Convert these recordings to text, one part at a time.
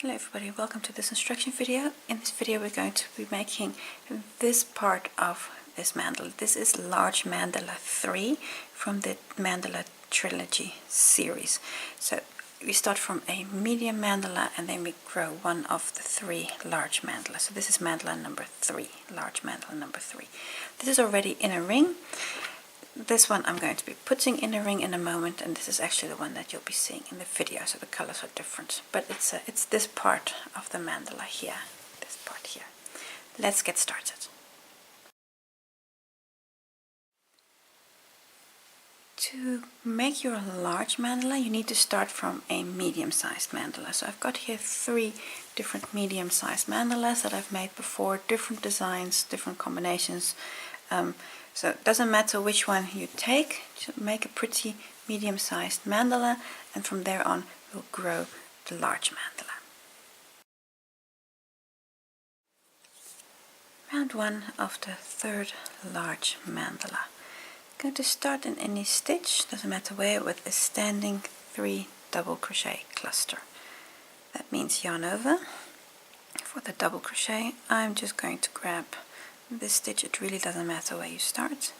Hello everybody, welcome to this instruction video. In this video we're going to be making this part of this mandala. This is large mandala 3 from the mandala trilogy series. So we start from a medium mandala and then we grow one of the 3 large mandalas. So this is mandala number 3, large mandala number 3. This is already in a ring. This one I'm going to be putting in a ring in a moment, and this is actually the one that you'll be seeing in the video, so the colors are different. But it's this part of the mandala here, this part here. Let's get started. To make your large mandala, you need to start from a medium-sized mandala. So I've got here 3 different medium-sized mandalas that I've made before, different designs, different combinations. So it doesn't matter which one you take, just make a pretty medium-sized mandala, and from there on we'll grow the large mandala. Round 1 of the 3rd large mandala. I'm going to start in any stitch, doesn't matter where, with a standing 3 double crochet cluster. That means yarn over. For the double crochet, I'm just going to grab this stitch. It really doesn't matter where you start.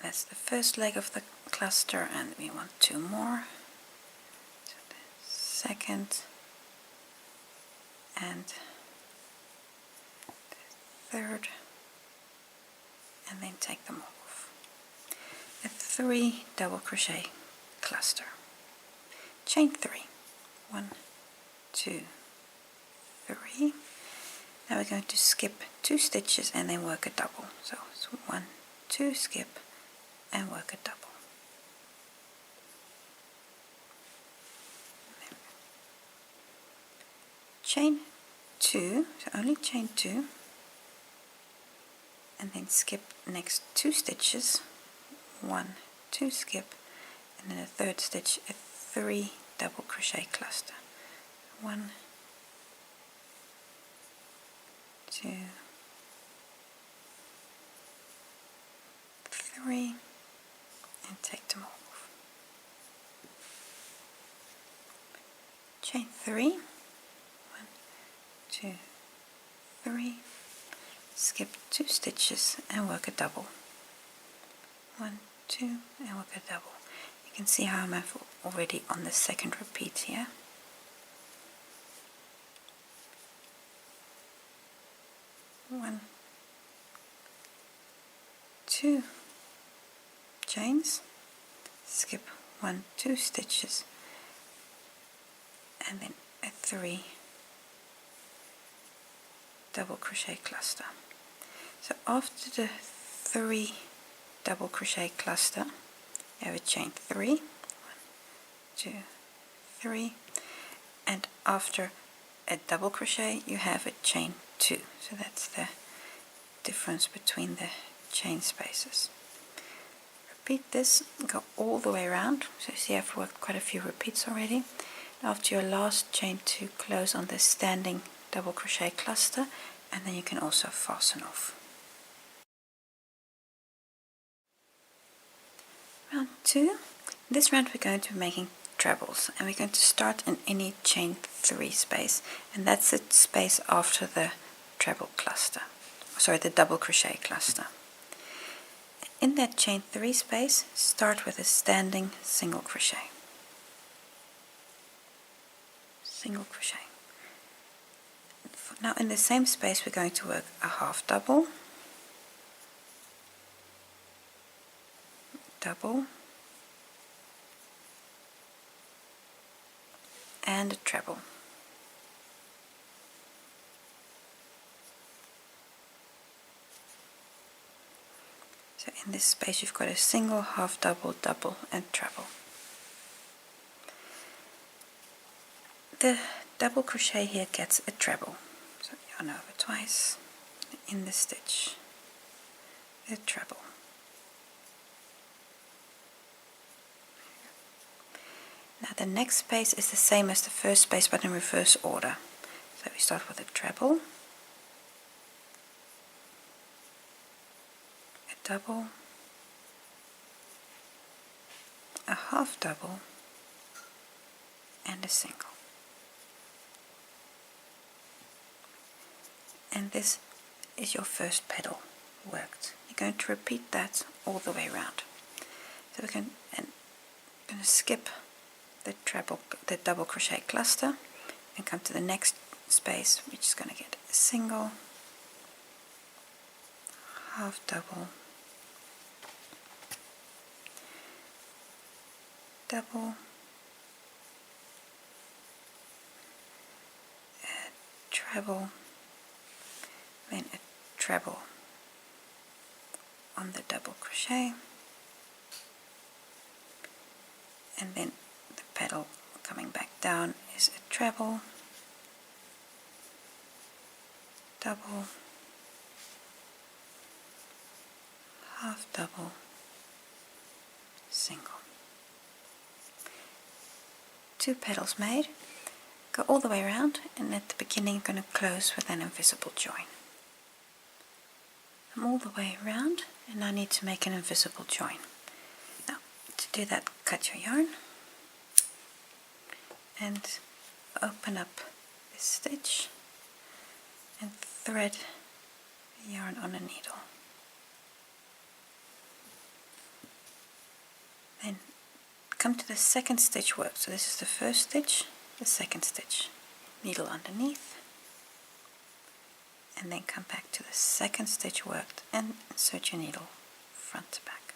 That's the first leg of the cluster, and we want 2 more. So the second and the third, and then take them off. A 3 double crochet cluster. Chain 3. 1, 2, 3. Now we're going to skip 2 stitches and then work a double. So it's 1, 2, skip, and work a double. Chain 2, so only chain 2, and then skip next 2 stitches, 1, 2, skip, and then a 3rd stitch, a 3 double crochet cluster. 1, 2, 3, and take them off. Chain 3, 1, 2, 3, skip 2 stitches and work a double. 1, 2, and work a double. You can see how I'm already on the 2nd repeat here. 1, 2 chains, skip 1, 2 stitches, and then a 3 double crochet cluster. So after the 3 double crochet cluster, you have a chain 3, 1, 2, 3, and after a double crochet you have a chain 2. So that's the difference between the chain spaces. Repeat this, go all the way around. So you see I've worked quite a few repeats already. After your last chain 2, close on the standing double crochet cluster, and then you can also fasten off. Round 2. In this round we're going to be making trebles, and we're going to start in any chain 3 space, and that's the space after the treble cluster, sorry, the double crochet cluster. In that chain 3 space, start with a standing single crochet. Single crochet. Now in the same space we're going to work a half double, double, and a treble. So in this space you've got a single, half double, double, and treble. The double crochet here gets a treble. So yarn over twice, in the stitch, a treble. Now the next space is the same as the first space but in reverse order. So we start with a treble, a double, a half double, and a single. and this is your first petal worked. You're going to repeat that all the way around. So we're going to skip the double crochet cluster and come to the next space, which is going to get a single, half double, double, a treble, then a treble on the double crochet, and then the petal coming back down is a treble, double, half double, single. 2 petals made. Go all the way around, and at the beginning I'm going to close with an invisible join. I'm all the way around, and I need to make an invisible join. Now, to do that, cut your yarn and open up this stitch and thread the yarn on a needle. Then come to the second stitch work. So this is the first stitch, the second stitch, needle underneath, and then come back to the second stitch worked and insert your needle front to back.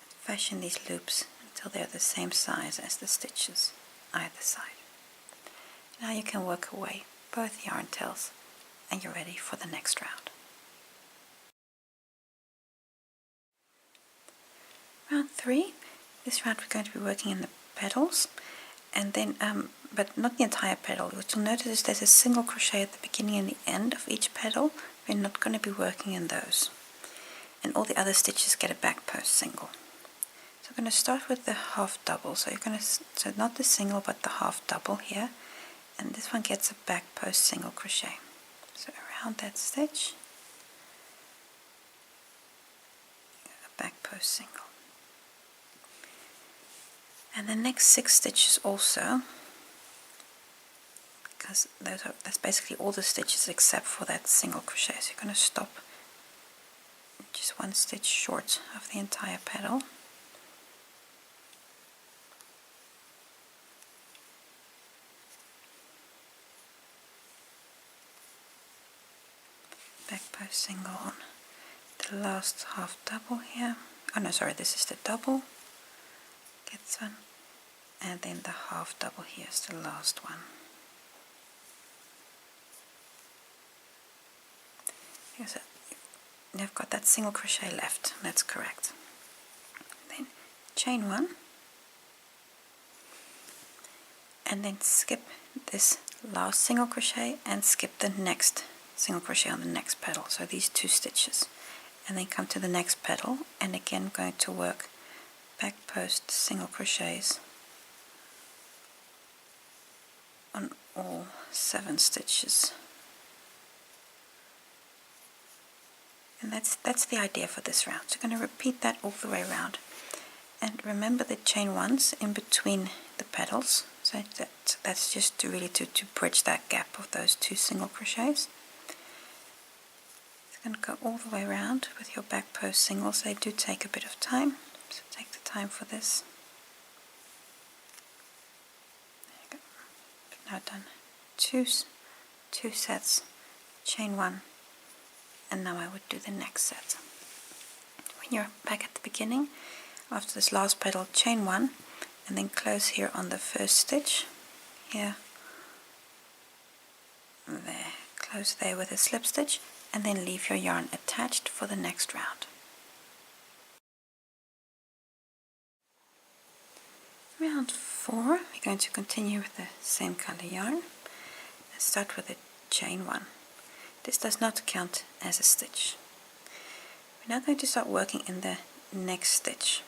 Fashion these loops until they're the same size as the stitches either side. Now you can work away both yarn tails and you're ready for the next round. Round 3. This round we're going to be working in the petals, and then but not the entire petal. What you'll notice is there's a single crochet at the beginning and the end of each petal. We're not going to be working in those, and all the other stitches get a back post single. So I'm going to start with the half double. So so not the single but the half double here, and this one gets a back post single crochet. So around that stitch, a back post single. And the next 6 stitches also, because that's basically all the stitches except for that single crochet. So you're going to stop just 1 stitch short of the entire petal. Back post single on the last half double here. Oh no, sorry, this is the double. Gets one, and then the half double here is the last one. So you've got that single crochet left, that's correct. Then chain 1, and then skip this last single crochet and skip the next single crochet on the next petal, so these 2 stitches, and then come to the next petal, and again going to work back post single crochets on all 7 stitches, and that's the idea for this round. So I'm going to repeat that all the way around, and remember the chain 1s in between the petals, so that's just to bridge that gap of those 2 single crochets. It's going to go all the way around with your back post singles. They do take a bit of time, so take the time for this. There you go. Now done 2 sets, chain 1, and now I would do the next set. When you're back at the beginning, after this last petal, chain 1, and then close here on the first stitch, here, there, close there with a slip stitch, and then leave your yarn attached for the next round. Round 4, we're going to continue with the same color yarn. Let's start with a chain 1. This does not count as a stitch. We're now going to start working in the next stitch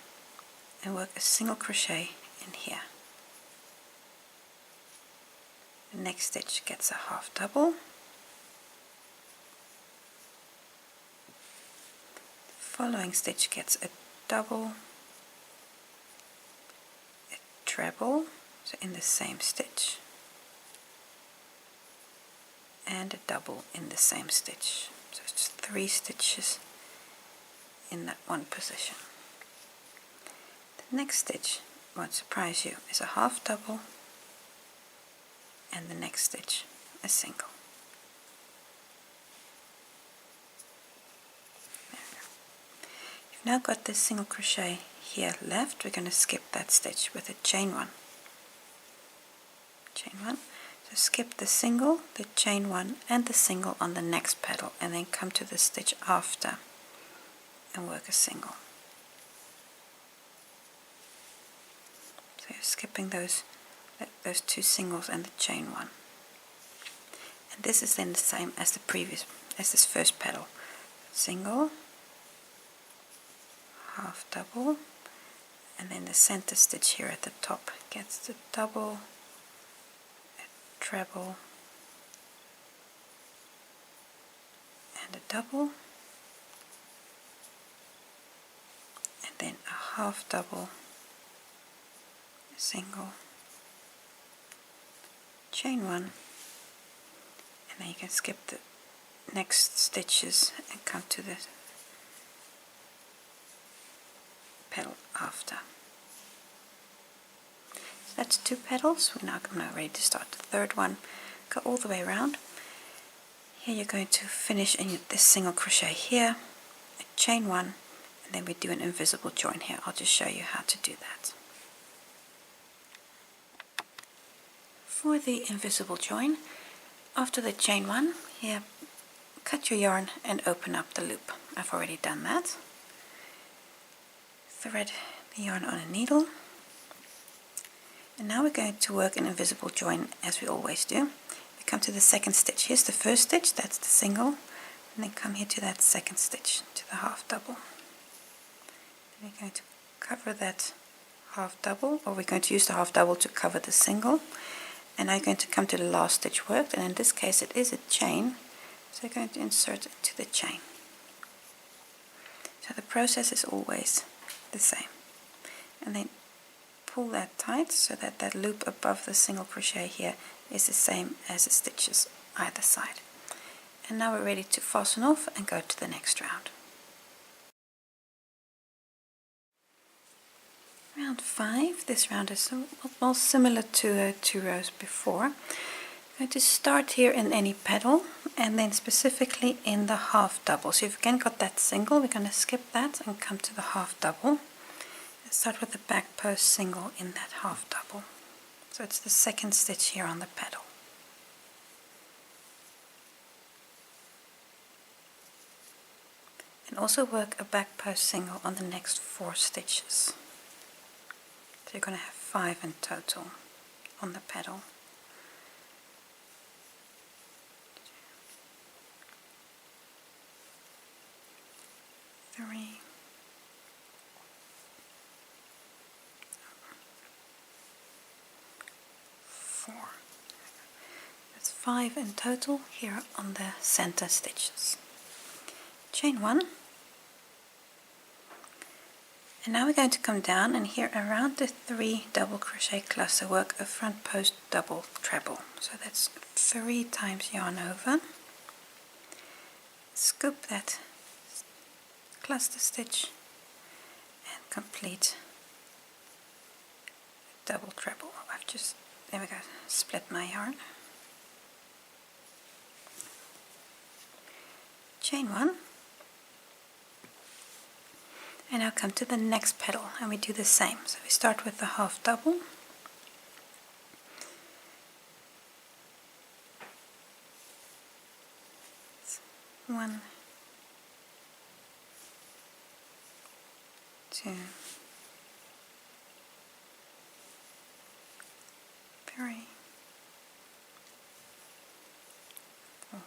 and work a single crochet in here. The next stitch gets a half double. The following stitch gets a double, treble, so in the same stitch, and a double in the same stitch. So it's 3 stitches in that one position. The next stitch won't surprise you, is a half double, and the next stitch a single. There we go. You've now got this single crochet here left. We're going to skip that stitch with a chain 1. Chain 1. So skip the single, the chain 1 and the single on the next petal, and then come to the stitch after and work a single. So you're skipping those 2 singles and the chain 1. And this is then the same as the previous, as this first petal. Single, half double, and then the center stitch here at the top gets the double, a treble, and a double, and then a half double, a single, chain 1, and then you can skip the next stitches and come to the petal after. So that's 2 petals. We're now ready to start the third one. Go all the way around. Here you're going to finish in this single crochet here, a chain 1, and then we do an invisible join here. I'll just show you how to do that. For the invisible join, after the chain 1, here cut your yarn and open up the loop. I've already done that. Thread the yarn on a needle, and now we're going to work an invisible join as we always do. We come to the second stitch. Here's the first stitch, that's the single, and then come here to that second stitch, to the half double. And we're going to cover that half double, or we're going to use the half double to cover the single, and now you're going to come to the last stitch worked, and in this case it is a chain, so you're going to insert it into the chain. So the process is always the same, and then pull that tight so that that loop above the single crochet here is the same as the stitches either side. And now we're ready to fasten off and go to the next round. Round 5. This round is well similar to 2 rows before. I'm going to start here in any petal, and then specifically in the half double. So you've again got that single, we're going to skip that and come to the half double. Let's start with the back post single in that half double. So it's the second stitch here on the petal. And also work a back post single on the next 4 stitches. So you're going to have 5 in total on the petal. 3, 4. That's 5 in total here on the center stitches. Chain 1, and now we're going to come down, and here around the 3 double crochet cluster work a front post double treble. So that's 3 times yarn over, scoop that cluster stitch and complete double treble. I've just, there we go, split my yarn. Chain 1, and now come to the next petal and we do the same. So we start with the half double, one, 2, 3, 4,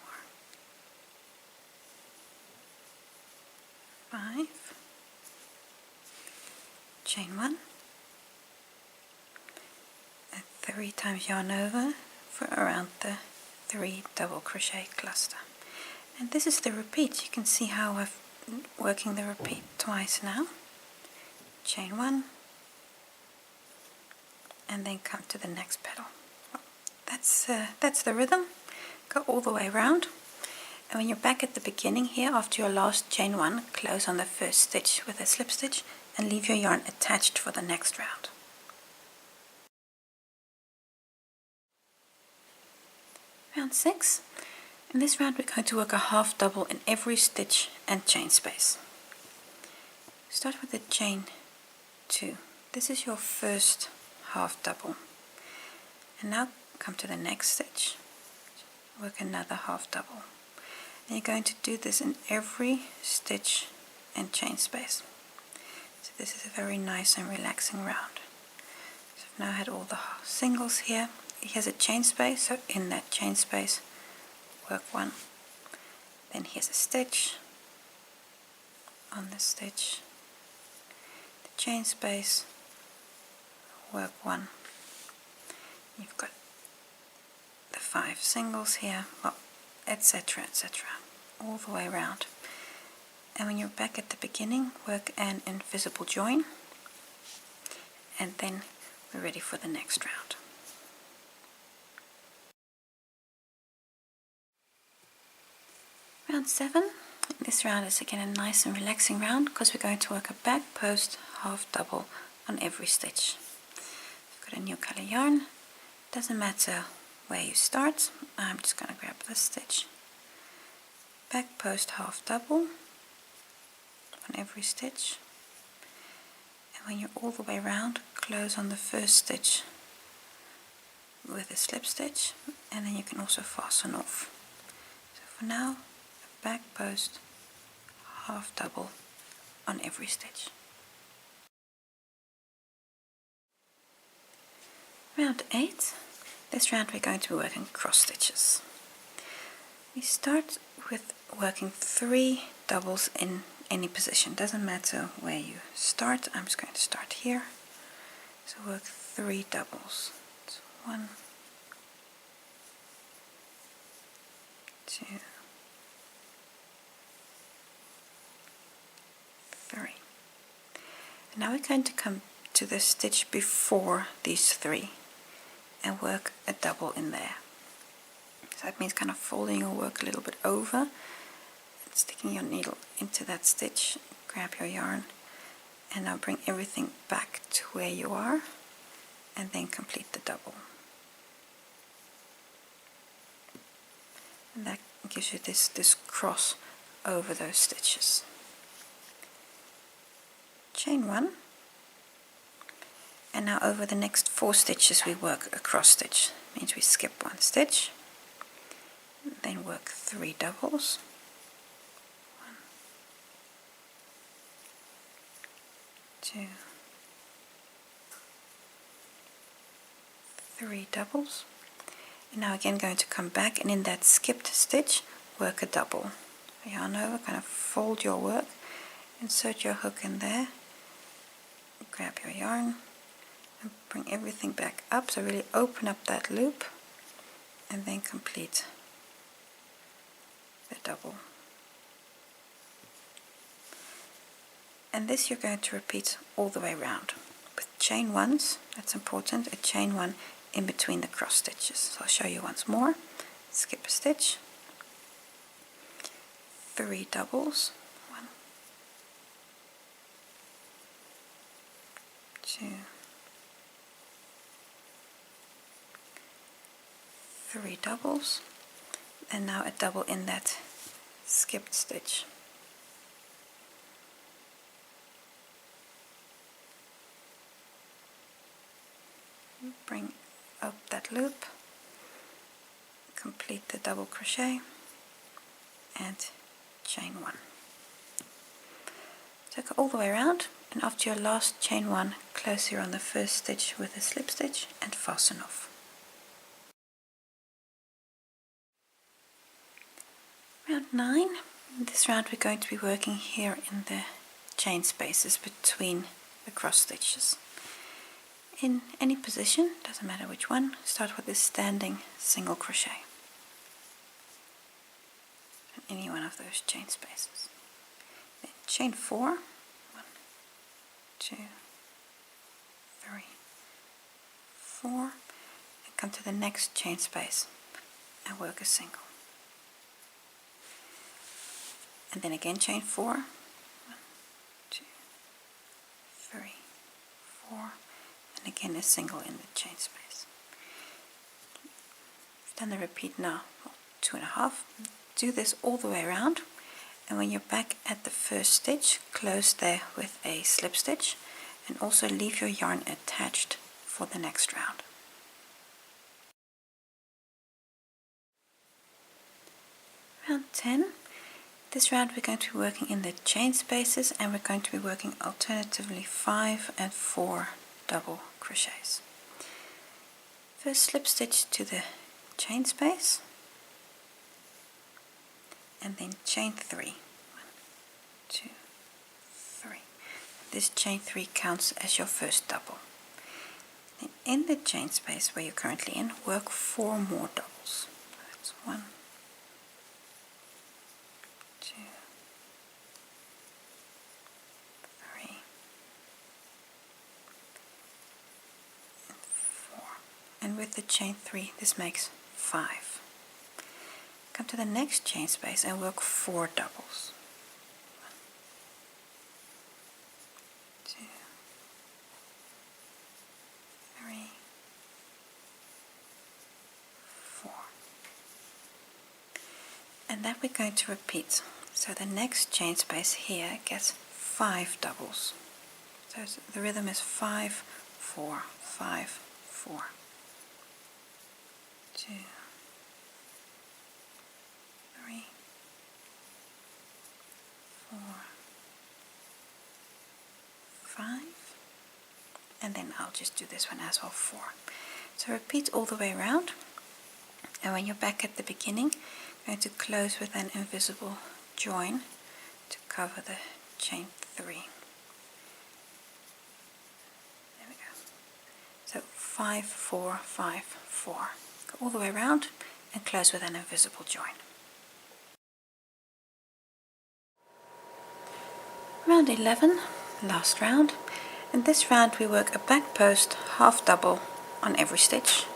5, chain 1, and 3 times yarn over for around the 3 double crochet cluster. And this is the repeat. You can see how I've working the repeat twice now. Chain 1, and then come to the next petal. Well, that's the rhythm. Go all the way around, and when you're back at the beginning here, after your last chain 1, close on the first stitch with a slip stitch and leave your yarn attached for the next round. Round 6. In this round we're going to work a half double in every stitch and chain space. Start with the chain 2. This is your first half double. And now come to the next stitch, work another half double. And you're going to do this in every stitch and chain space. So this is a very nice and relaxing round. So I've now had all the singles here. Here's a chain space, so in that chain space work 1. Then here's a stitch, on the stitch, the chain space, work 1. You've got the 5 singles here, well, etc, etc, all the way around. And when you're back at the beginning, work an invisible join, and then we're ready for the next round. Round 7. This round is again a nice and relaxing round because we're going to work a back post half double on every stitch. I've got a new color yarn. Doesn't matter where you start. I'm just going to grab this stitch. Back post half double on every stitch. And when you're all the way around, close on the first stitch with a slip stitch, and then you can also fasten off. So for now, back post half double on every stitch. Round 8. This round we're going to be working cross stitches. We start with working 3 doubles in any position. Doesn't matter where you start. I'm just going to start here. So work 3 doubles. So 1, 2, 3. And now we're going to come to the stitch before these 3 and work a double in there. So that means kind of folding your work a little bit over and sticking your needle into that stitch. Grab your yarn and now bring everything back to where you are and then complete the double. And that gives you this cross over those stitches. Chain 1, and now over the next 4 stitches we work a cross stitch. Means we skip 1 stitch, then work 3 doubles, 1, 2, 3 doubles, and now again going to come back and in that skipped stitch work a double. Yarn over, kind of fold your work, insert your hook in there, grab your yarn and bring everything back up, so really open up that loop and then complete the double. And this you're going to repeat all the way around with chain 1s. That's important, a chain 1 in between the cross stitches. So I'll show you once more. Skip a stitch, 3 doubles, 1, 2, 3 doubles, and now a double in that skipped stitch. Bring up that loop, complete the double crochet and chain 1. So go all the way around, and after your last chain 1, close here on the first stitch with a slip stitch and fasten off. Round 9. In this round we're going to be working here in the chain spaces between the cross stitches. In any position, doesn't matter which one, start with this standing single crochet in any one of those chain spaces. Then chain 4, 1, 2, 3, 4, and come to the next chain space and work a single. and then again chain 4, 1, 2, 3, 4, and again a single in the chain space. We've done the repeat now, 2.5. Do this all the way around, and when you're back at the first stitch, close there with a slip stitch, and also leave your yarn attached for the next round. Round 10. This round we're going to be working in the chain spaces, and we're going to be working alternatively 5 and 4 double crochets. First slip stitch to the chain space, and then chain 3. 1, 2, 3. This chain 3 counts as your first double. Then in the chain space where you're currently in, work 4 more doubles. That's 1, 2, 3, and 4. And with the chain 3, this makes 5. Come to the next chain space and work 4 doubles. 1, 2, 3, 4. And that we're going to repeat. So the next chain space here gets 5 doubles. So the rhythm is 5, 4, 5, 4. 2, 3, 4, 5, and then I'll just do this one as well, 4. So repeat all the way around, and when you're back at the beginning, I'm going to close with an invisible join to cover the chain 3. There we go. So 5, 4, 5, 4. Go all the way around and close with an invisible join. Round 11, last round. In this round we work a back post half double on every stitch.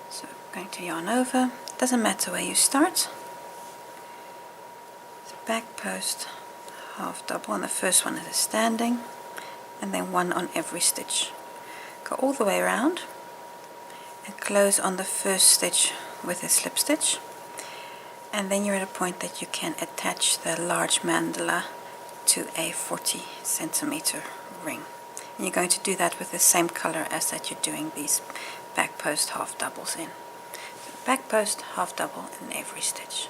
So I'm going to yarn over. Doesn't matter where you start. So back post half double, and the first one is a standing, and then 1 on every stitch. Go all the way around and close on the first stitch with a slip stitch, and then you're at a point that you can attach the large mandala to a 40 centimeter ring. And you're going to do that with the same color as that you're doing these back post half doubles in. So back post half double in every stitch.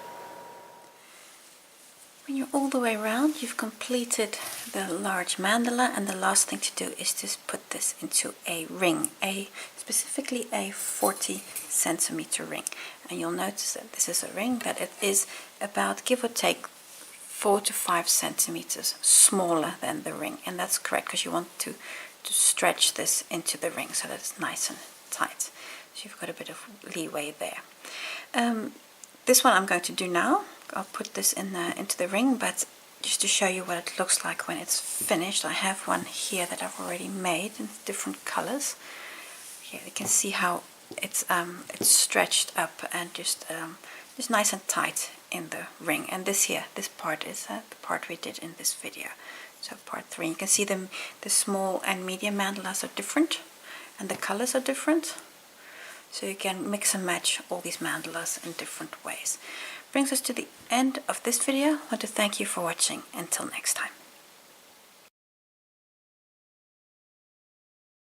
When you're all the way around, you've completed the large mandala, and the last thing to do is to put this into a ring, specifically a 40 centimeter ring. And you'll notice that this is a ring that it is about, give or take, 4 to 5 centimeters smaller than the ring, and that's correct because you want to stretch this into the ring so that it's nice and tight. So you've got a bit of leeway there. This one I'm going to do now. I'll put this into the ring, but just to show you what it looks like when it's finished, I have one here that I've already made in different colors. Here you can see how it's stretched up and just nice and tight in the ring. And this part is the part we did in this video. So part 3, you can see the small and medium mandalas are different, and the colors are different. So you can mix and match all these mandalas in different ways. Brings us to the end of this video. I want to thank you for watching. Until next time.